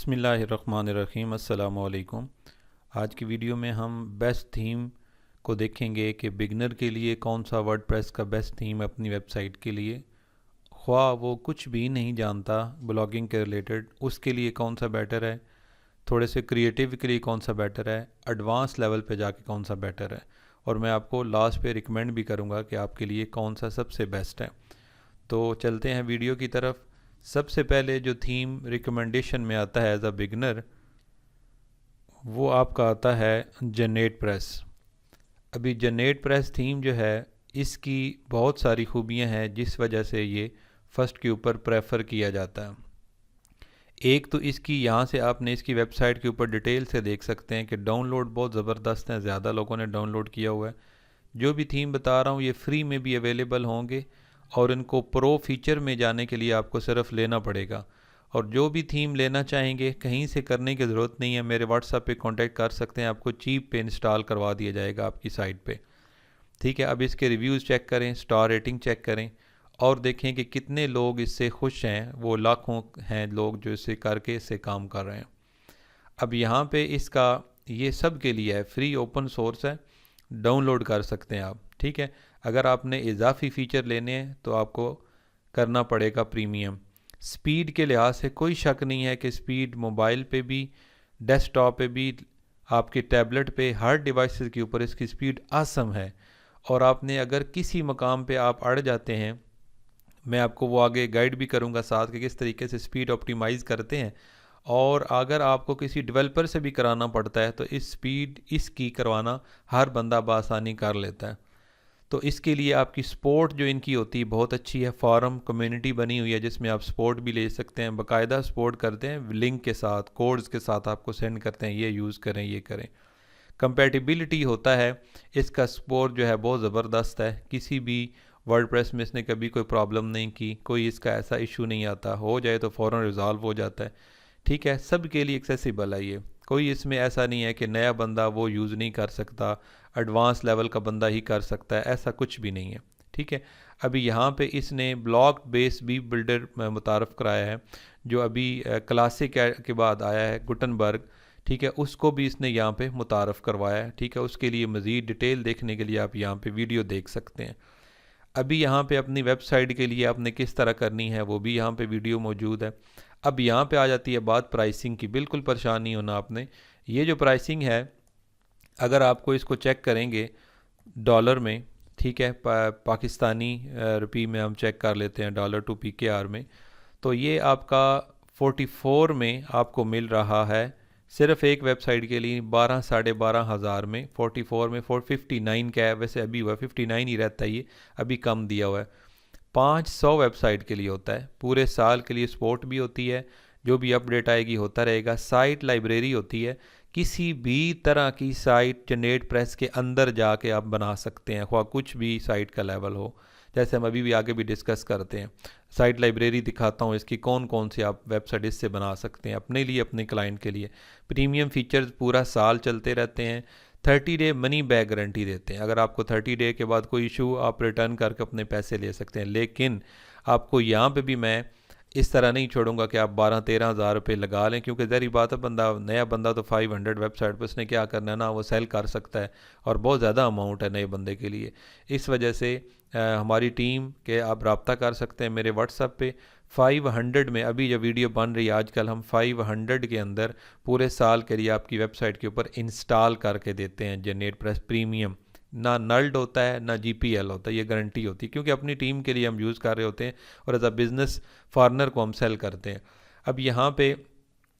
बिस्मिल्लाहिर्रहमानिर्रहीम अस्सलामुअलैकुम। आज की वीडियो में हम बेस्ट थीम को देखेंगे कि बिगनर के लिए कौन सा वर्डप्रेस का बेस्ट थीम है अपनी वेबसाइट के लिए, ख्वाह वो कुछ भी नहीं जानता ब्लॉगिंग के रिलेटेड, उसके लिए कौन सा बेटर है, थोड़े से क्रिएटिव के लिए कौन सा बेटर है, एडवांस लेवल पे जाके कौन सा बेटर है, और मैं आपको लास्ट पे रिकमेंड भी करूँगा कि आपके लिए कौन सा सबसे बेस्ट है। तो चलते हैं वीडियो की तरफ। सबसे पहले जो थीम रिकमेंडेशन में आता है एज अ बिगनर, वो आपका आता है जनरेट प्रेस। अभी जनरेट प्रेस थीम जो है, इसकी बहुत सारी खूबियां हैं जिस वजह से ये फर्स्ट के ऊपर प्रेफर किया जाता है। एक तो इसकी, यहाँ से आपने इसकी वेबसाइट के ऊपर डिटेल से देख सकते हैं कि डाउनलोड बहुत ज़बरदस्त हैं, ज़्यादा लोगों ने डाउनलोड किया हुआ है। जो भी थीम बता रहा हूँ ये फ्री में भी अवेलेबल होंगे और इनको प्रो फीचर में जाने के लिए आपको सिर्फ लेना पड़ेगा। और जो भी थीम लेना चाहेंगे कहीं से करने की ज़रूरत नहीं है, मेरे व्हाट्सएप पे कांटेक्ट कर सकते हैं, आपको चीप पे इंस्टॉल करवा दिया जाएगा आपकी साइट पे। ठीक है, अब इसके रिव्यूज़ चेक करें, स्टार रेटिंग चेक करें और देखें कि कितने लोग इससे खुश हैं। वो लाखों हैं लोग जो इसे करके इससे काम कर रहे हैं। अब यहाँ पे इसका ये सब के लिए है, फ्री ओपन सोर्स है, डाउनलोड कर सकते हैं आप। ठीक है, अगर आपने इजाफी फ़ीचर लेने हैं तो आपको करना पड़ेगा प्रीमियम। स्पीड के लिहाज से कोई शक नहीं है कि स्पीड मोबाइल पे भी, डेस्कटॉप पे भी, आपके टैबलेट पे, हर डिवाइस के ऊपर इसकी स्पीड आसम है। और आपने अगर किसी मकाम पे आप अड़ जाते हैं, मैं आपको वो आगे गाइड भी करूँगा साथ कि किस तरीके से स्पीड ऑप्टिमाइज़ करते हैं। और अगर आपको किसी डेवलपर से भी कराना पड़ता है तो इस स्पीड इसकी करवाना हर बंदा बासानी कर लेता है। तो इसके लिए आपकी सपोर्ट जो इनकी होती है बहुत अच्छी है। फॉरम कम्युनिटी बनी हुई है जिसमें आप सपोर्ट भी ले सकते हैं, बाकायदा सपोर्ट करते हैं, लिंक के साथ, कोड्स के साथ आपको सेंड करते हैं, ये यूज़ करें, ये करें। कंपैटिबिलिटी होता है, इसका सपोर्ट जो है बहुत ज़बरदस्त है। किसी भी वर्डप्रेस में इसने कभी कोई प्रॉब्लम नहीं की, कोई इसका ऐसा इशू नहीं आता, हो जाए तो फ़ौरन रिज़ॉल्व हो जाता है। ठीक है, सब के लिए एक्सेसिबल है ये, कोई इसमें ऐसा नहीं है कि नया बंदा वो यूज़ नहीं कर सकता, एडवांस लेवल का बंदा ही कर सकता है, ऐसा कुछ भी नहीं है। ठीक है, अभी यहाँ पे इसने ब्लॉक बेस भी बिल्डर मुतारफ़ कराया है, जो अभी क्लासिक के बाद आया है, गुटनबर्ग। ठीक है, उसको भी इसने यहाँ पे मुतारफ़ करवाया है। ठीक है, उसके लिए मज़ीद डिटेल देखने के लिए आप यहाँ पे वीडियो देख सकते हैं। अभी यहाँ पे अपनी वेबसाइट के लिए आपने किस तरह करनी है वो भी यहाँ पे वीडियो मौजूद है। अब यहाँ पे आ जाती है बात प्राइसिंग की। बिल्कुल परेशान नहीं होना आपने, ये जो प्राइसिंग है अगर आपको इसको चेक करेंगे डॉलर में, ठीक है, पाकिस्तानी रुपये में हम चेक कर लेते हैं, डॉलर टू PKR में, तो ये आपका 44 में आपको मिल रहा है सिर्फ एक वेबसाइट के लिए 12 साढ़े 12,000 में। 44 में 459 का है, वैसे अभी हुआ 59 ही रहता है, ये अभी कम दिया हुआ है। 500 वेबसाइट के लिए होता है, पूरे साल के लिए सपोर्ट भी होती है, जो भी अपडेट आएगी होता रहेगा। साइट लाइब्रेरी होती है, किसी भी तरह की साइट जनरेट प्रेस के अंदर जाके आप बना सकते हैं, ख्वाह कुछ भी साइट का लेवल हो, जैसे हम अभी भी आगे भी डिस्कस करते हैं। साइट लाइब्रेरी दिखाता हूँ इसकी कौन कौन सी आप वेबसाइट इससे बना सकते हैं अपने लिए, अपने क्लाइंट के लिए। प्रीमियम फीचर्स पूरा साल चलते रहते हैं। 30 डे मनी बैक गारंटी देते हैं, अगर आपको 30 डे के बाद कोई इशू, आप रिटर्न करके अपने पैसे ले सकते हैं। लेकिन आपको यहाँ पे भी मैं इस तरह नहीं छोड़ूंगा कि आप 12-13 हज़ार रुपये लगा लें, क्योंकि ज़हरी बात है, बंदा, नया बंदा तो 500 वेबसाइट पर उसने क्या करना है ना, वो सेल कर सकता है और बहुत ज़्यादा अमाउंट है नए बंदे के लिए। इस वजह से हमारी टीम के आप रब्ता कर सकते हैं मेरे व्हाट्सएप पे। 500 में अभी जो वीडियो बन रही है आजकल, हम 500 के अंदर पूरे साल के लिए आपकी वेबसाइट के ऊपर इंस्टॉल करके देते हैं जनरेट प्रेस प्रीमियम। ना नल्ड होता है ना GPL होता है, ये गारंटी होती है, क्योंकि अपनी टीम के लिए हम यूज़ कर रहे होते हैं और एज अ बिज़नेस फार्नर को हम सेल करते हैं। अब यहाँ पे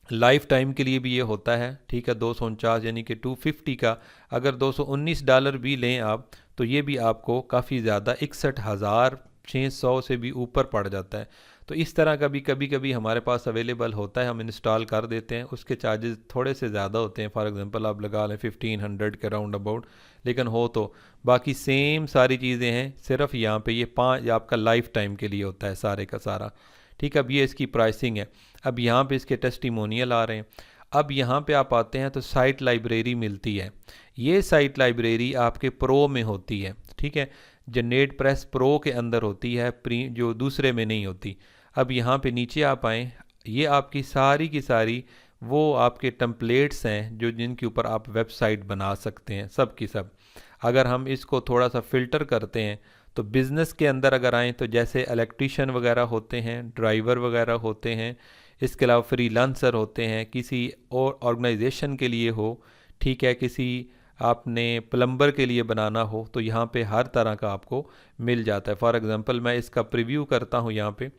लाइफ टाइम के लिए भी ये होता है। ठीक है, 249 यानी कि 250 का अगर $219 भी लें आप, तो ये भी आपको काफ़ी ज़्यादा 61,600 से भी ऊपर पड़ जाता है। तो इस तरह का भी कभी कभी हमारे पास अवेलेबल होता है, हम इंस्टॉल कर देते हैं, उसके चार्जेस थोड़े से ज़्यादा होते हैं। फॉर एग्जांपल आप लगा लें 1500 के राउंड अबाउट, लेकिन हो तो बाकी सेम सारी चीज़ें हैं, सिर्फ यहाँ पे ये 5 आपका लाइफ टाइम के लिए होता है सारे का सारा। ठीक है, अब ये इसकी प्राइसिंग है। अब यहाँ पे इसके टेस्टिमोनियल आ रहे हैं। अब यहाँ पे आप आते हैं तो साइट लाइब्रेरी मिलती है। ये साइट लाइब्रेरी आपके प्रो में होती है। ठीक है, जनरेट प्रेस प्रो के अंदर होती है, जो दूसरे में नहीं होती। अब यहाँ पे नीचे आप आएँ, ये आपकी सारी की सारी वो आपके टेम्पलेट्स हैं जो जिनके ऊपर आप वेबसाइट बना सकते हैं, सब की सब। अगर हम इसको थोड़ा सा फ़िल्टर करते हैं तो बिज़नेस के अंदर अगर आएँ तो जैसे इलेक्ट्रीशियन वगैरह होते हैं, ड्राइवर वगैरह होते हैं, इसके अलावा फ्रीलांसर होते हैं, किसी और ऑर्गेनाइजेशन के लिए हो, ठीक है, किसी आपने प्लम्बर के लिए बनाना हो, तो यहाँ पे हर तरह का आपको मिल जाता है। फॉर एग्ज़ाम्पल मैं इसका प्रीव्यू करता हूँ यहाँ पे।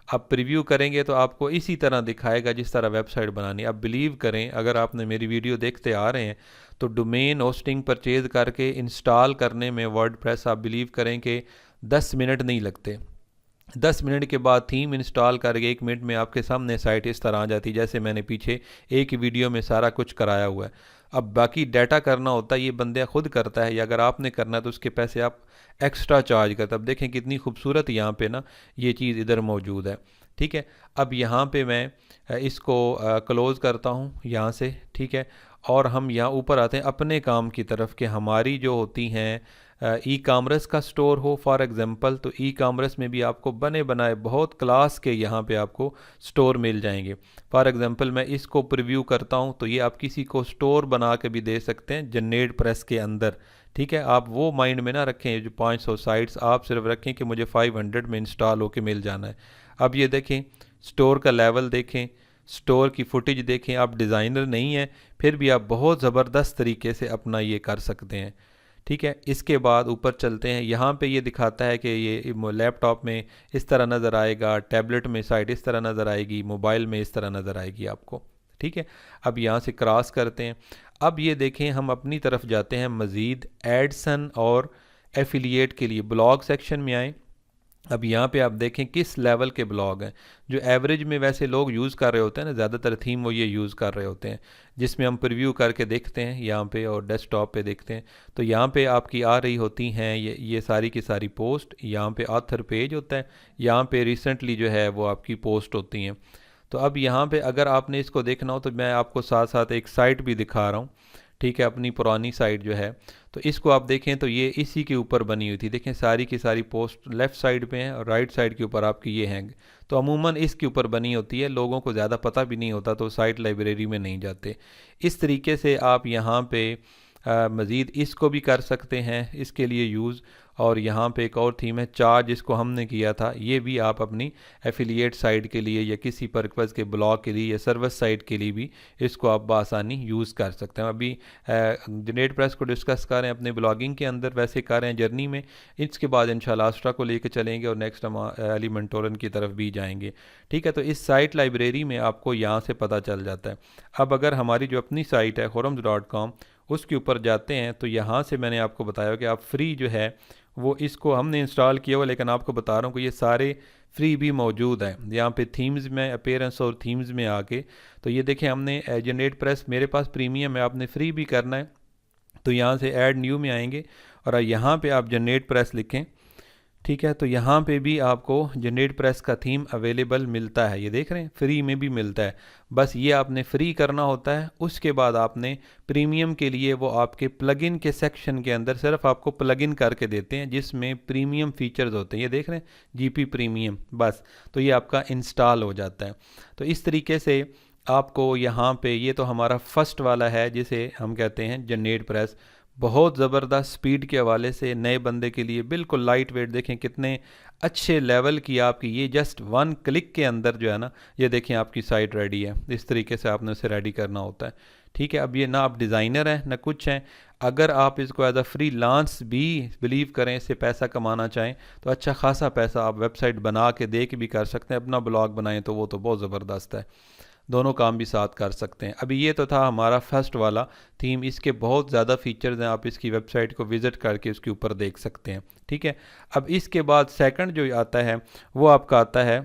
आप प्रीव्यू करेंगे तो आपको इसी तरह दिखाएगा जिस तरह वेबसाइट बनानी। आप बिलीव करें, अगर आपने मेरी वीडियो देखते आ रहे हैं तो डोमेन होस्टिंग परचेज करके इंस्टॉल करने में वर्डप्रेस आप बिलीव करें कि 10 मिनट नहीं लगते। 10 मिनट के बाद थीम इंस्टॉल करके 1 मिनट में आपके सामने साइट इस तरह आ जाती है जैसे मैंने पीछे एक ही वीडियो में सारा कुछ कराया हुआ है। अब बाकी डाटा करना होता है, ये बंदे खुद करता है, या अगर आपने करना है तो उसके पैसे आप एक्स्ट्रा चार्ज करते हैं। अब देखें कितनी खूबसूरत यहाँ पे ना ये चीज़ इधर मौजूद है, ठीक है। अब यहाँ पे मैं इसको क्लोज़ करता हूँ यहाँ से, ठीक है। और हम यहाँ ऊपर आते हैं अपने काम की तरफ कि हमारी जो होती हैं ई कामर्स का स्टोर हो फॉर एग्ज़ाम्पल, तो ई कामर्स में भी आपको बने बनाए बहुत क्लास के यहाँ पे आपको स्टोर मिल जाएंगे। फॉर एग्ज़ाम्पल मैं इसको प्रीव्यू करता हूँ तो ये आप किसी को स्टोर बना के भी दे सकते हैं जनरेट प्रेस के अंदर, ठीक है। आप वो माइंड में ना रखें जो 500 साइट्स, आप सिर्फ रखें कि मुझे 500 में इंस्टॉल होके मिल जाना है। अब ये देखें स्टोर का लेवल देखें, स्टोर की फुटेज देखें। आप डिज़ाइनर नहीं हैं फिर भी आप बहुत ज़बरदस्त तरीके से अपना ये कर सकते हैं, ठीक है। इसके बाद ऊपर चलते हैं, यहाँ पे ये दिखाता है कि ये लैपटॉप में इस तरह नज़र आएगा, टैबलेट में साइट इस तरह नज़र आएगी, मोबाइल में इस तरह नज़र आएगी आपको, ठीक है। अब यहाँ से क्रॉस करते हैं। अब ये देखें हम अपनी तरफ जाते हैं मज़ीद एडसन और एफिलिएट के लिए ब्लॉग सेक्शन में आएँ। अब यहाँ पे आप देखें किस लेवल के ब्लॉग हैं जो एवरेज में वैसे लोग यूज़ कर रहे होते हैं ना, ज़्यादातर थीम वो ये यूज़ कर रहे होते हैं, जिसमें हम प्रीव्यू करके देखते हैं यहाँ पे और डेस्कटॉप पे देखते हैं तो यहाँ पे आपकी आ रही होती हैं ये सारी की सारी पोस्ट। यहाँ पे ऑथर पेज होता है, यहाँ पे रिसेंटली जो है वो आपकी पोस्ट होती हैं। तो अब यहाँ पे अगर आपने इसको देखना हो तो मैं आपको साथ साथ एक साइट भी दिखा रहा हूँ, ठीक है, अपनी पुरानी साइट जो है। तो इसको आप देखें तो ये इसी के ऊपर बनी हुई थी, देखें सारी की सारी पोस्ट लेफ़्ट साइड पे हैं और राइट साइड के ऊपर आपकी ये हैं। तो अमूमन इसके ऊपर बनी होती है, लोगों को ज़्यादा पता भी नहीं होता तो साइट लाइब्रेरी में नहीं जाते। इस तरीके से आप यहाँ पे मज़ीद इसको भी कर सकते हैं इसके लिए यूज़। और यहाँ पे एक और थीम है चार्ज, जिसको हमने किया था, ये भी आप अपनी एफिलिएट साइट के लिए या किसी पर्पज़ के ब्लॉग के लिए या सर्विस साइट के लिए भी इसको आप बआसानी यूज़ कर सकते हैं। अभी जनरेट प्रेस को डिस्कस कर रहे हैं अपने ब्लॉगिंग के अंदर, वैसे कर रहे हैं जर्नी में। इसके बाद इंशाल्लाह आस्ट्रा को लेकर चलेंगे और नेक्स्ट हम एलिमेंटोरन की तरफ भी जाएंगे, ठीक है। तो इस साइट लाइब्रेरी में आपको यहाँ से पता चल जाता है। अब अगर हमारी जो अपनी साइट है khurrams.com उसके ऊपर जाते हैं तो यहाँ से मैंने आपको बताया कि आप फ्री जो है वो इसको हमने इंस्टॉल किया हुआ, लेकिन आपको बता रहा हूँ कि ये सारे फ्री भी मौजूद हैं। यहाँ पे थीम्स में अपीयरेंस और थीम्स में आके तो ये देखें हमने जनरेट प्रेस मेरे पास प्रीमियम है, आपने फ्री भी करना है तो यहाँ से ऐड न्यू में आएंगे और यहाँ पे आप जनरेट प्रेस लिखें, ठीक है। तो यहाँ पे भी आपको जनरेट प्रेस का थीम अवेलेबल मिलता है, ये देख रहे हैं फ्री में भी मिलता है। बस ये आपने फ्री करना होता है, उसके बाद आपने प्रीमियम के लिए वो आपके प्लगइन के सेक्शन के अंदर सिर्फ आपको प्लगइन करके देते हैं जिसमें प्रीमियम फीचर्स होते हैं, ये देख रहे हैं जीपी प्रीमियम, बस तो ये आपका इंस्टॉल हो जाता है। तो इस तरीके से आपको यहाँ पे ये तो हमारा फर्स्ट वाला है जिसे हम कहते हैं जनरेट प्रेस। बहुत ज़बरदस्त स्पीड के हवाले से नए बंदे के लिए बिल्कुल लाइट वेट, देखें कितने अच्छे लेवल की आपकी ये जस्ट 1 क्लिक के अंदर जो है ना, ये देखें आपकी साइट रेडी है। इस तरीके से आपने उसे रेडी करना होता है, ठीक है। अब ये ना आप डिज़ाइनर हैं ना कुछ हैं, अगर आप इसको एज अ फ्री लांस भी बिलीव करें, इससे पैसा कमाना चाहें तो अच्छा खासा पैसा आप वेबसाइट बना के दे के भी कर सकते हैं, अपना ब्लॉग बनाएं तो वो तो बहुत ज़बरदस्त है, दोनों काम भी साथ कर सकते हैं। अभी ये तो था हमारा फर्स्ट वाला थीम, इसके बहुत ज़्यादा फीचर्स हैं, आप इसकी वेबसाइट को विज़िट करके उसके ऊपर देख सकते हैं, ठीक है। अब इसके बाद सेकंड जो आता है वो आपका आता है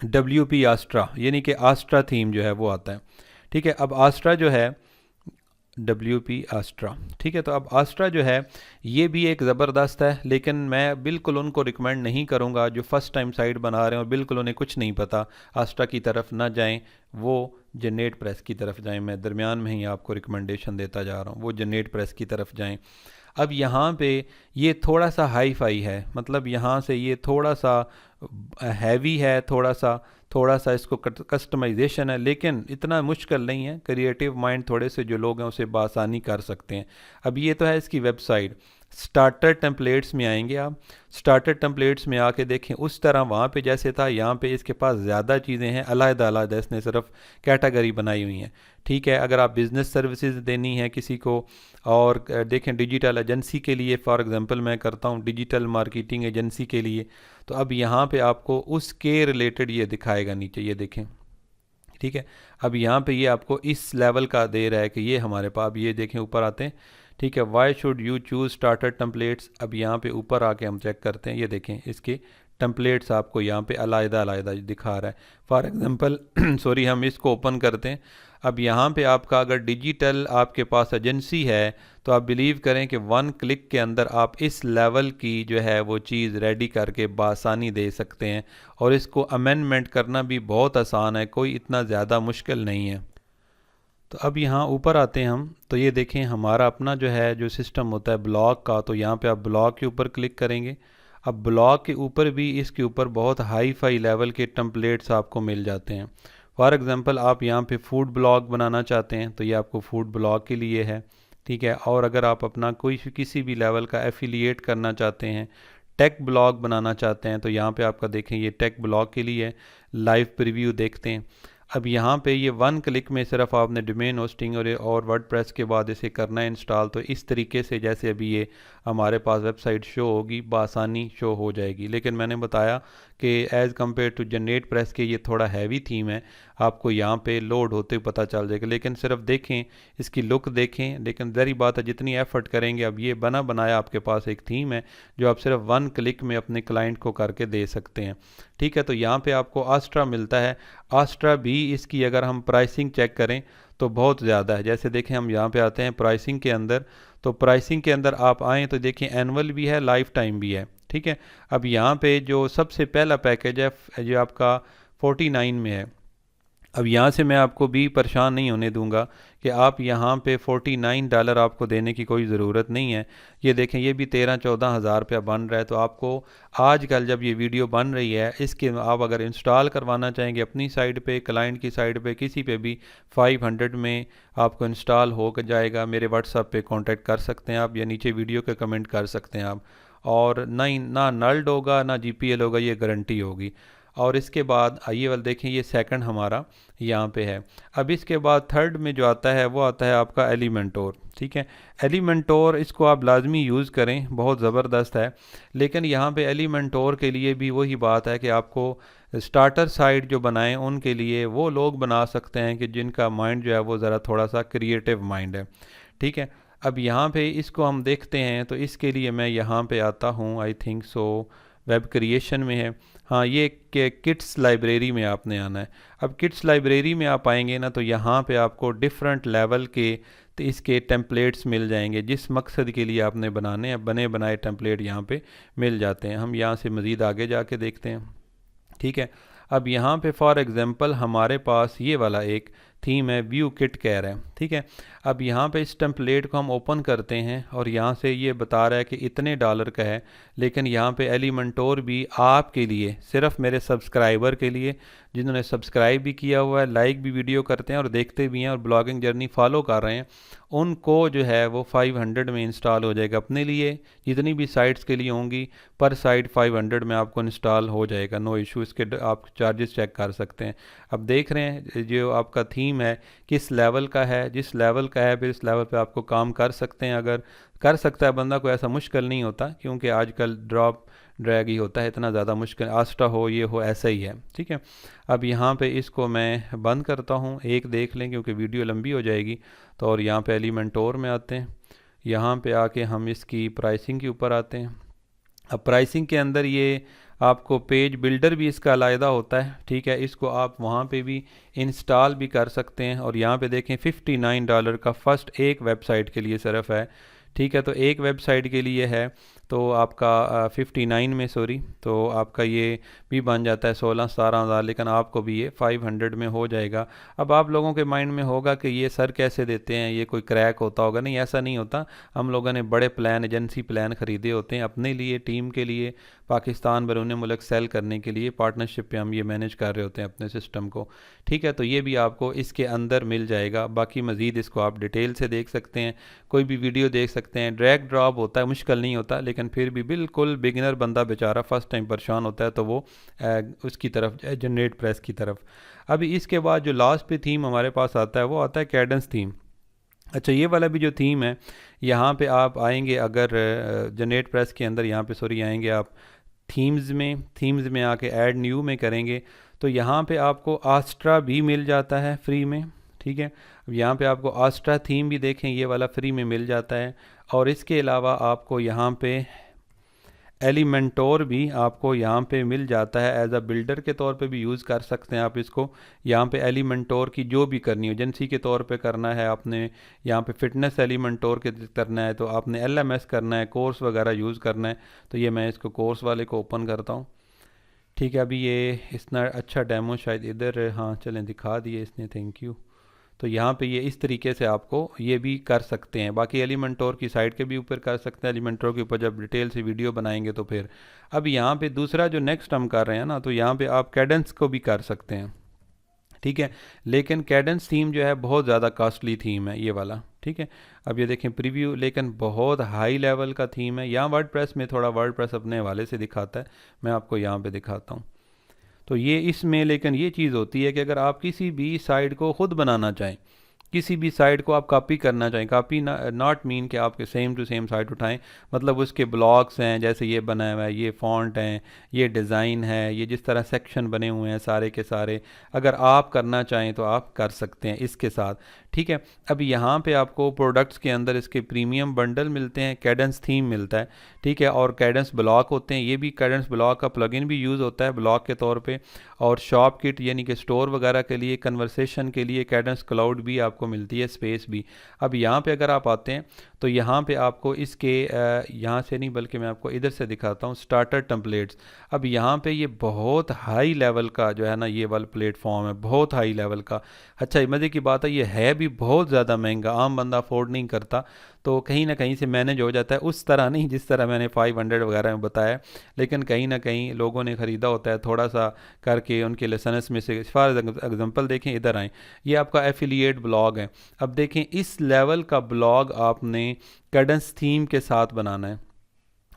WP आस्ट्रा, यानी कि आस्ट्रा थीम जो है वो आता है, ठीक है। अब आस्ट्रा जो है WP आस्ट्रा, ठीक है। तो अब आस्ट्रा जो है ये भी एक ज़बरदस्त है, लेकिन मैं बिल्कुल उनको रिकमेंड नहीं करूँगा जो फ़र्स्ट टाइम साइट बना रहे हैं और बिल्कुल उन्हें कुछ नहीं पता। आस्ट्रा की तरफ ना जाएं, वो जनरेट प्रेस की तरफ जाएं। मैं दरमियान में ही आपको रिकमेंडेशन देता जा रहा हूँ, वो जनरेट प्रेस की तरफ जाएं। अब यहाँ पे ये थोड़ा सा हाई फाई है, मतलब यहाँ से ये थोड़ा सा हैवी है थोड़ा सा, थोड़ा सा इसको कस्टमाइजेशन है, लेकिन इतना मुश्किल नहीं है। क्रिएटिव माइंड थोड़े से जो लोग हैं उसे बआसानी कर सकते हैं। अब ये तो है इसकी वेबसाइट। स्टार्टर टेम्पलेट्स में आएंगे आप। स्टार्टर टेम्पलेट्स में आके देखें उस तरह वहाँ पे जैसे था, यहाँ पे इसके पास ज़्यादा चीज़ें हैं, अलग-अलग इसने सिर्फ कैटेगरी बनाई हुई हैं। ठीक है, अगर आप बिज़नेस सर्विसेज देनी है किसी को, और देखें डिजिटल एजेंसी के लिए, फॉर एग्जांपल मैं करता हूँ डिजिटल मार्केटिंग एजेंसी के लिए, तो अब यहाँ पे आपको उसके रिलेटेड ये दिखाएगा नीचे, ये देखें। ठीक है, अब यहाँ पे ये आपको इस लेवल का दे रहा है कि ये हमारे पास, अब ये देखें ऊपर आते हैं। ठीक है, why should you choose starter templates. अब यहाँ पे ऊपर आके हम चेक करते हैं, ये देखें इसके टेम्पलेट्स आपको यहाँ पे अलग-अलग दिखा रहा है। फॉर एग्जांपल सॉरी, हम इसको ओपन करते हैं। अब यहाँ पे आपका अगर डिजिटल आपके पास एजेंसी है तो आप बिलीव करें कि 1 क्लिक के अंदर आप इस लेवल की जो है वो चीज़ रेडी करके बआसानी दे सकते हैं, और इसको अमेंडमेंट करना भी बहुत आसान है, कोई इतना ज़्यादा मुश्किल नहीं है। तो अब यहाँ ऊपर आते हैं हम, तो ये देखें हमारा अपना जो है जो सिस्टम होता है ब्लॉग का, तो यहाँ पे आप ब्लॉग के ऊपर क्लिक करेंगे। अब ब्लॉग के ऊपर भी इसके ऊपर बहुत हाई फाई लेवल के टेम्पलेट्स आपको मिल जाते हैं। फॉर एग्जांपल आप यहाँ पे फूड ब्लॉग बनाना चाहते हैं तो ये आपको फूड ब्लॉग के लिए है। ठीक है, और अगर आप अपना कोई किसी भी लेवल का एफिलिएट करना चाहते हैं, टेक ब्लॉग बनाना चाहते हैं, तो यहाँ पे आपका देखें ये टेक ब्लॉग के लिए लाइव प्रीव्यू देखते हैं। अब यहाँ पे ये 1 क्लिक में सिर्फ आपने डोमेन होस्टिंग और वर्डप्रेस के बाद इसे करना है इंस्टॉल, तो इस तरीके से जैसे अभी ये हमारे पास वेबसाइट शो होगी बआसानी शो हो जाएगी। लेकिन मैंने बताया कि as compare to generate press के ये थोड़ा हैवी थीम है, आपको यहाँ पे लोड होते हुए पता चल जाएगा। लेकिन सिर्फ देखें इसकी लुक देखें, लेकिन ज़री बात है जितनी एफर्ट करेंगे, अब ये बना बनाया आपके पास एक थीम है जो आप सिर्फ 1 क्लिक में अपने क्लाइंट को करके दे सकते हैं। ठीक है, तो यहाँ पे आपको आस्ट्रा मिलता है। आस्ट्रा भी इसकी अगर हम प्राइसिंग चेक करें तो बहुत ज़्यादा है। जैसे देखें हम यहाँ पे आते हैं प्राइसिंग के अंदर, तो प्राइसिंग के अंदर आप आएँ तो देखिए एनुअल भी है, लाइफ टाइम भी है। ठीक है, अब यहाँ पे जो सबसे पहला पैकेज है जो आपका 49 में है, अब यहाँ से मैं आपको भी परेशान नहीं होने दूंगा कि आप यहाँ पे $49 आपको देने की कोई ज़रूरत नहीं है। ये देखें ये भी 13-14 हज़ार रुपया बन रहा है। तो आपको आजकल जब ये वीडियो बन रही है इसके आप अगर इंस्टॉल करवाना चाहेंगे अपनी साइड पे, क्लाइंट की साइड पे, किसी पे भी 500 में आपको इंस्टॉल हो जाएगा। मेरे व्हाट्सएप पे कांटेक्ट कर सकते हैं आप, या नीचे वीडियो के कमेंट कर सकते हैं आप। और ना नल्ड होगा ना GPL होगा, ये गारंटी होगी। और इसके बाद आइए वाल देखें ये सेकंड हमारा यहाँ पे है। अब इसके बाद थर्ड में जो आता है वो आता है आपका एलिमेंटोर। ठीक है, एलिमेंटोर इसको आप लाजमी यूज़ करें, बहुत ज़बरदस्त है। लेकिन यहाँ पे एलिमेंटोर के लिए भी वही बात है कि आपको स्टार्टर साइट जो बनाएं उनके लिए वो लोग बना सकते हैं कि जिनका माइंड जो है वो ज़रा थोड़ा सा क्रिएटिव माइंड है। ठीक है, अब यहाँ पे इसको हम देखते हैं, तो इसके लिए मैं यहाँ पे आता हूँ, I think so web creation में है। हाँ, ये किट्स लाइब्रेरी में आपने आना है। अब किट्स लाइब्रेरी में आप आएंगे ना, तो यहाँ पे आपको डिफरेंट लेवल के तो इसके टेम्पलेट्स मिल जाएंगे जिस मकसद के लिए आपने बनाने हैं। बने बनाए टेम्पलेट यहाँ पे मिल जाते हैं। हम यहाँ से मज़ीद आगे जाके देखते हैं। ठीक है, अब यहाँ पे फॉर एग्ज़ाम्पल हमारे पास ये वाला एक थीम है, व्यू किट कह रहे हैं। ठीक है, अब यहाँ पे इस टेम्पलेट को हम ओपन करते हैं और यहाँ से ये बता रहा है कि इतने डॉलर का है। लेकिन यहाँ पे एलिमेंटोर भी आपके लिए, सिर्फ मेरे सब्सक्राइबर के लिए जिन्होंने सब्सक्राइब भी किया हुआ है, लाइक भी वीडियो करते हैं और देखते भी हैं और ब्लॉगिंग जर्नी फॉलो कर रहे हैं, उनको जो है वो 500 में इंस्टॉल हो जाएगा। अपने लिए जितनी भी साइट्स के लिए होंगी पर साइट 500 में आपको इंस्टॉल हो जाएगा, नो इशू। इसके आप चार्जेस चेक कर सकते हैं। अब देख रहे हैं जो आपका थीम है किस लेवल का है, जिस लेवल का है फिर इस लेवल पे आपको काम कर सकते हैं। अगर कर सकता है बंदा, कोई ऐसा मुश्किल नहीं होता, क्योंकि आजकल ड्रॉप ड्रैग ही होता है, इतना ज़्यादा मुश्किल आस्टा हो ये हो ऐसा ही है। ठीक है, अब यहाँ पे इसको मैं बंद करता हूँ, एक देख लें क्योंकि वीडियो लंबी हो जाएगी। तो और यहाँ पे एलिमेंटोर में आते हैं, यहाँ पे आके हम इसकी प्राइसिंग के ऊपर आते हैं। अब प्राइसिंग के अंदर ये आपको पेज बिल्डर भी इसका अलग होता है। ठीक है, इसको आप वहाँ पे भी इंस्टॉल भी कर सकते हैं। और यहाँ पे देखें $59 का फर्स्ट एक वेबसाइट के लिए सिर्फ है। ठीक है, तो एक वेबसाइट के लिए है। तो आपका 59 में सॉरी, तो आपका ये भी बन जाता है 16-17 हज़ार, लेकिन आपको भी ये 500 में हो जाएगा। अब आप लोगों के माइंड में होगा कि ये सर कैसे देते हैं, ये कोई क्रैक होता होगा। नहीं, ऐसा नहीं होता। हम लोगों ने बड़े प्लान, एजेंसी प्लान ख़रीदे होते हैं अपने लिए, टीम के लिए, पाकिस्तान बैरून मुल्क सेल करने के लिए। पार्टनरशिप पे हम ये मैनेज कर रहे होते हैं अपने सिस्टम को, ठीक है। तो ये भी आपको इसके अंदर मिल जाएगा। बाकी मज़ीद इसको आप डिटेल से देख सकते हैं, कोई भी वीडियो देख सकते हैं। ड्रैग ड्रॉप होता है, मुश्किल नहीं होता, लेकिन फिर भी बिल्कुल बिगिनर बंदा बेचारा फर्स्ट टाइम परेशान होता है, तो वो उसकी तरफ, जनरेट प्रेस की तरफ। अभी इसके बाद जो लास्ट पे थीम हमारे पास आता है वो आता है कैडेंस थीम। अच्छा, ये वाला भी जो थीम है, यहाँ पे आप आएंगे अगर जनरेट प्रेस के अंदर, यहाँ पे सॉरी आएंगे आप थीम्स में आके ऐड न्यू में करेंगे, तो यहाँ पे आपको आस्ट्रा भी मिल जाता है फ्री में, ठीक है। अब यहाँ पे आपको आस्ट्रा थीम भी देखें, ये वाला फ्री में मिल जाता है। और इसके अलावा आपको यहाँ पे एलिमेंटोर भी आपको यहाँ पे मिल जाता है, एज अ बिल्डर के तौर पे भी यूज़ कर सकते हैं आप इसको। यहाँ पे एलिमेंटोर की जो भी करनी हो, एजेंसी के तौर पे करना है आपने, यहाँ पे फिटनेस एलिमेंटोर के करना है, तो आपने एलएमएस करना है, कोर्स वगैरह यूज़ करना है। तो ये मैं इसको कोर्स वाले को ओपन करता हूँ, ठीक है। अभी ये इतना अच्छा डेमो शायद इधर, हाँ चलें दिखा दिए इसने, थैंक यू। तो यहाँ पे ये इस तरीके से आपको ये भी कर सकते हैं। बाकी एलिमेंटोर की साइट के भी ऊपर कर सकते हैं, एलिमेंटोर के ऊपर जब डिटेल से वीडियो बनाएंगे तो फिर। अब यहाँ पे दूसरा जो नेक्स्ट हम कर रहे हैं ना, तो यहाँ पे आप कैडेंस को भी कर सकते हैं, ठीक है। लेकिन कैडेंस थीम जो है बहुत ज़्यादा कॉस्टली थीम है ये वाला, ठीक है। अब ये देखें प्रीव्यू, लेकिन बहुत हाई लेवल का थीम है। यहाँ वर्डप्रेस में थोड़ा वर्डप्रेस अपने हवाले से दिखाता है, मैं आपको यहाँ पे दिखाता हूँ। तो ये इसमें लेकिन ये चीज़ होती है कि अगर आप किसी भी साइट को ख़ुद बनाना चाहें, किसी भी साइट को आप कॉपी करना चाहें, कॉपी नॉट मीन कि आपके सेम टू सेम साइट उठाएं, मतलब उसके ब्लॉक्स हैं, जैसे ये बना हुआ है, ये फॉन्ट हैं, ये डिज़ाइन है, ये जिस तरह सेक्शन बने हुए हैं सारे के सारे, अगर आप करना चाहें तो आप कर सकते हैं इसके साथ, ठीक है। अब यहाँ पे आपको प्रोडक्ट्स के अंदर इसके प्रीमियम बंडल मिलते हैं, कैडेंस थीम मिलता है, ठीक है। और कैडेंस ब्लॉक होते हैं, ये भी कैडेंस ब्लॉक का प्लगइन भी यूज़ होता है ब्लॉक के तौर पे। और शॉप किट यानी कि स्टोर वगैरह के लिए, कन्वर्सेशन के लिए कैडेंस क्लाउड भी आपको मिलती है, स्पेस भी। अब यहाँ पे अगर आप आते हैं तो यहाँ पे आपको इसके यहाँ से नहीं बल्कि मैं आपको इधर से दिखाता हूँ, स्टार्टर टेम्पलेट्स। अब यहाँ पे ये बहुत हाई लेवल का जो है ना ये वाला प्लेटफॉर्म है, बहुत हाई लेवल का। अच्छा, मज़े की बात है ये है भी बहुत ज़्यादा महंगा, आम बंदा अफोर्ड नहीं करता, तो कहीं ना कहीं से मैनेज हो जाता है, उस तरह नहीं जिस तरह मैंने 500 वगैरह में बताया, लेकिन कहीं ना कहीं लोगों ने ख़रीदा होता है थोड़ा सा करके उनके लाइसेंस में से। फॉर एग्जांपल देखें, इधर आएँ, ये आपका एफिलिएट ब्लॉग है। अब देखें इस लेवल का ब्लॉग आपने कैडेंस थीम के साथ बनाना है,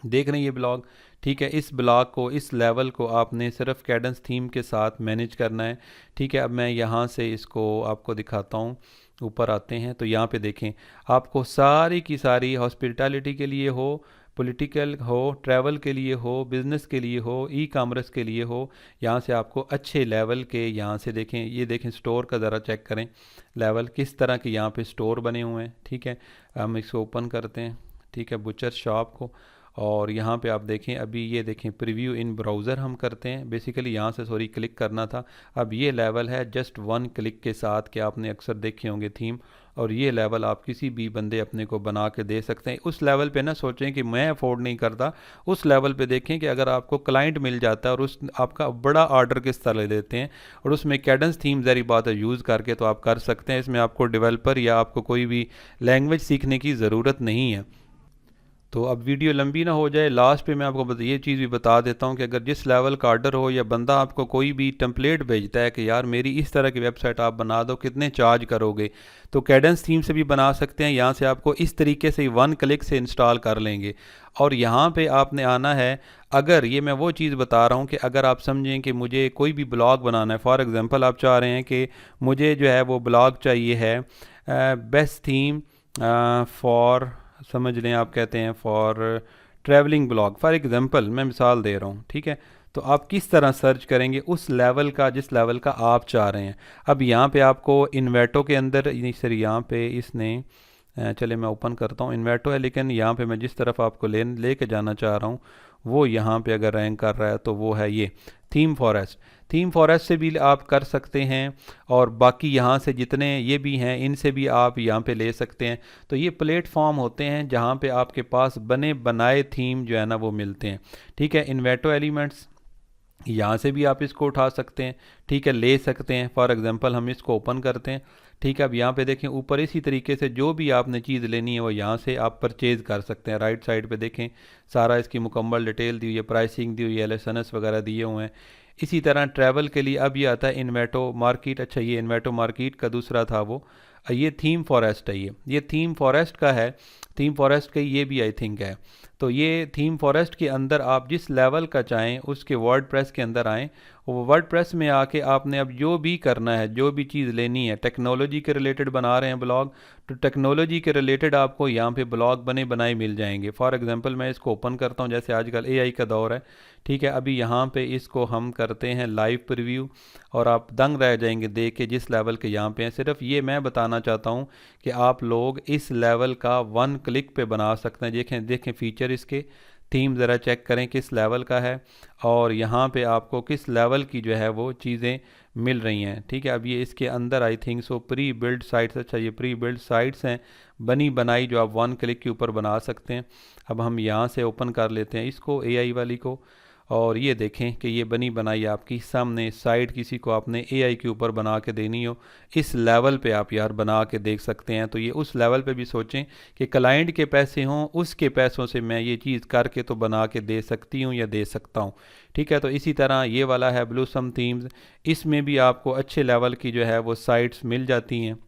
देख रहे हैं ये ब्लॉग, ठीक है। इस ब्लॉग को, इस लेवल को आपने सिर्फ कैडेंस थीम के साथ मैनेज करना है, ठीक है। अब मैं यहाँ से इसको आपको दिखाता हूँ, ऊपर आते हैं तो यहाँ पे देखें आपको सारी की सारी हॉस्पिटैलिटी के लिए हो, पॉलिटिकल हो, ट्रैवल के लिए हो, बिज़नेस के लिए हो, ई कॉमर्स के लिए हो, यहाँ से आपको अच्छे लेवल के, यहाँ से देखें, ये देखें स्टोर का ज़रा चेक करें लेवल किस तरह के यहाँ पे स्टोर बने हुए हैं, ठीक है। हम इसको ओपन करते हैं, ठीक है, बुचर शॉप को। और यहाँ पे आप देखें, अभी ये देखें प्रीव्यू इन ब्राउज़र हम करते हैं, बेसिकली यहाँ से सॉरी क्लिक करना था। अब ये लेवल है जस्ट वन क्लिक के साथ, कि आपने अक्सर देखे होंगे थीम, और ये लेवल आप किसी भी बंदे अपने को बना के दे सकते हैं। उस लेवल पे ना सोचें कि मैं अफोर्ड नहीं करता, उस लेवल पे देखें कि अगर आपको क्लाइंट मिल जाता है और उस आपका बड़ा ऑर्डर किस तरह देते हैं, और उसमें कैडेंस थीम ज़री बात है यूज़ करके तो आप कर सकते हैं। इसमें आपको डेवलपर या आपको कोई भी लैंग्वेज सीखने की ज़रूरत नहीं है। तो अब वीडियो लंबी ना हो जाए, लास्ट पे मैं आपको ये चीज़ भी बता देता हूँ कि अगर जिस लेवल का ऑर्डर हो, या बंदा आपको कोई भी टेम्पलेट भेजता है कि यार मेरी इस तरह की वेबसाइट आप बना दो, कितने चार्ज करोगे, तो कैडेंस थीम से भी बना सकते हैं। यहाँ से आपको इस तरीके से वन क्लिक से इंस्टॉल कर लेंगे। और यहाँ पे आपने आना है, अगर ये मैं वो चीज़ बता रहा हूँ कि अगर आप समझें कि मुझे कोई भी ब्लॉग बनाना है, फॉर एग्ज़ाम्पल आप चाह रहे हैं कि मुझे जो है वो ब्लॉग चाहिए है बेस्ट थीम फॉर, समझ लें आप कहते हैं for travelling blog, for example मैं मिसाल दे रहा हूँ, ठीक है। तो आप किस तरह सर्च करेंगे उस लेवल का, जिस लेवल का आप चाह रहे हैं। अब यहाँ पे आपको इन्वेटो के अंदर, सर यहाँ पे इसने चले मैं ओपन करता हूँ, इन्वेटो है, लेकिन यहाँ पे मैं जिस तरफ आपको लेके जाना चाह रहा हूँ वो यहाँ पे अगर रैंक कर रहा है तो वो है ये थीम फॉरेस्ट से भी आप कर सकते हैं, और बाकी यहाँ से जितने ये भी हैं इनसे भी आप यहाँ पे ले सकते हैं। तो ये प्लेटफॉर्म होते हैं जहाँ पे आपके पास बने बनाए थीम जो है ना वो मिलते हैं। ठीक है, इन्वेटो एलिमेंट्स यहाँ से भी आप इसको उठा सकते हैं, ठीक है, ले सकते हैं। फॉर एग्जांपल हम इसको ओपन करते हैं, ठीक है। अब यहाँ पे देखें ऊपर इसी तरीके से जो भी आपने चीज़ लेनी है वो यहाँ से आप परचेज़ कर सकते हैं। राइट साइड पे देखें सारा इसकी मुकम्मल डिटेल दी हुई है, प्राइसिंग दी हुई है, LSNS वगैरह दिए हुए हैं। इसी तरह ट्रैवल के लिए अब ये आता है इन्वेटो मार्केट। अच्छा, ये इन्वेटो मार्केट का दूसरा था वो, ये थीम फॉरेस्ट है। ये थीम फॉरेस्ट का है, थीम फॉरेस्ट का ये भी आई थिंक है। तो ये थीम फॉरेस्ट के अंदर आप जिस लेवल का चाहें उसके वर्डप्रेस के अंदर आएँ, वो वर्डप्रेस में आके आपने अब जो भी करना है, जो भी चीज़ लेनी है, टेक्नोलॉजी के रिलेटेड बना रहे हैं ब्लॉग, तो टेक्नोलॉजी के रिलेटेड आपको यहाँ पे ब्लॉग बने बनाए मिल जाएंगे। फॉर एग्जांपल मैं इसको ओपन करता हूँ, जैसे आजकल AI का दौर है, ठीक है। अभी यहाँ पे इसको हम करते हैं लाइव प्रीव्यू, और आप दंग रह जाएंगे देख के जिस लेवल के यहाँ पे हैं। सिर्फ ये मैं बताना चाहता हूँ कि आप लोग इस लेवल का 1 क्लिक पे बना सकते हैं। देखें फीचर इसके, थीम ज़रा चेक करें किस लेवल का है, और यहाँ पे आपको किस लेवल की जो है वो चीज़ें मिल रही हैं। ठीक है, अब ये इसके अंदर I think so pre build sites, अच्छा ये प्री बिल्ड साइट्स हैं बनी बनाई जो आप 1 क्लिक के ऊपर बना सकते हैं। अब हम यहाँ से ओपन कर लेते हैं इसको, AI वाली को, और ये देखें कि ये बनी बनाई आपकी सामने साइट, किसी को आपने AI के ऊपर बना के देनी हो, इस लेवल पे आप यार बना के देख सकते हैं। तो ये उस लेवल पे भी सोचें कि क्लाइंट के पैसे हों, उसके पैसों से मैं ये चीज़ करके तो बना के दे सकती हूँ या दे सकता हूँ। ठीक है, तो इसी तरह ये वाला है ब्लूसम थीम्स, इसमें भी आपको अच्छे लेवल की जो है वो साइट्स मिल जाती हैं।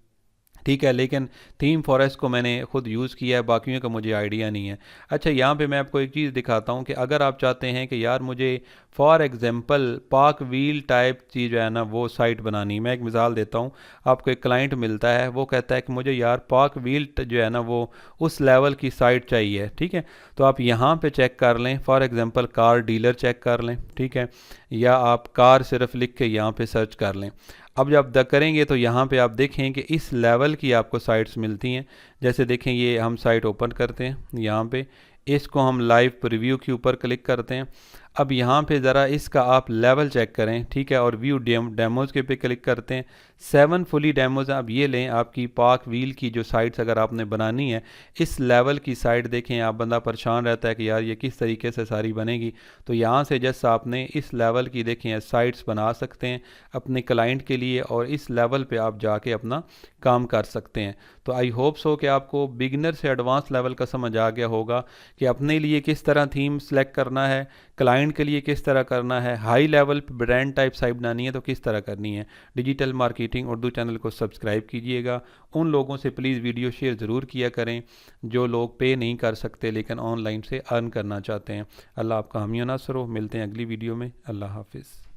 ठीक है, लेकिन थीम फॉरेस्ट को मैंने खुद यूज़ किया है, बाकियों का मुझे आइडिया नहीं है। अच्छा, यहाँ पे मैं आपको एक चीज़ दिखाता हूँ कि अगर आप चाहते हैं कि यार मुझे for example park wheel type चीज़ जो है ना वो साइट बनानी, मैं एक मिसाल देता हूँ। आपको एक क्लाइंट मिलता है, वो कहता है कि मुझे यार पार्क व्हील जो है ना वो उस लेवल की साइट चाहिए। ठीक है, तो आप यहाँ पे चेक कर लें, for example car dealer check कर लें, ठीक है, या आप कार सिर्फ लिख के यहाँ पे सर्च कर लें। अब जब करेंगे तो यहाँ पे आप देखें कि इस लेवल की आपको साइट्स मिलती हैं। जैसे देखें ये हम साइट ओपन करते हैं, यहाँ पे इसको हम लाइव प्रीव्यू के ऊपर क्लिक करते हैं। अब यहाँ पे ज़रा इसका आप लेवल चेक करें, ठीक है, और व्यू डेमोज़ के पे क्लिक करते हैं। 7 फुली डेमोज़ आप ये लें, आपकी पार्क व्हील की जो साइट्स अगर आपने बनानी है इस लेवल की साइट देखें, आप बंदा परेशान रहता है कि यार ये किस तरीके से सारी बनेगी। तो यहाँ से जैसे आपने इस लेवल की देखें साइट्स बना सकते हैं अपने क्लाइंट के लिए, और इस लेवल पे आप जाके अपना काम कर सकते हैं। तो आई होप सो कि आपको बिगिनर से एडवांस लेवल का समझ आ गया होगा कि अपने लिए किस तरह थीम सेलेक्ट करना है, क्लाइंट के लिए किस तरह करना है, हाई लेवल पे ब्रांड टाइप साइट बनानी है तो किस तरह करनी है। डिजिटल मार्केटिंग उर्दू चैनल को सब्सक्राइब कीजिएगा। उन लोगों से प्लीज़ वीडियो शेयर ज़रूर किया करें जो लोग पे नहीं कर सकते लेकिन ऑनलाइन से अर्न करना चाहते हैं। अल्लाह आपका हामी नासर हो। मिलते हैं अगली वीडियो में। अल्लाह हाफिज़।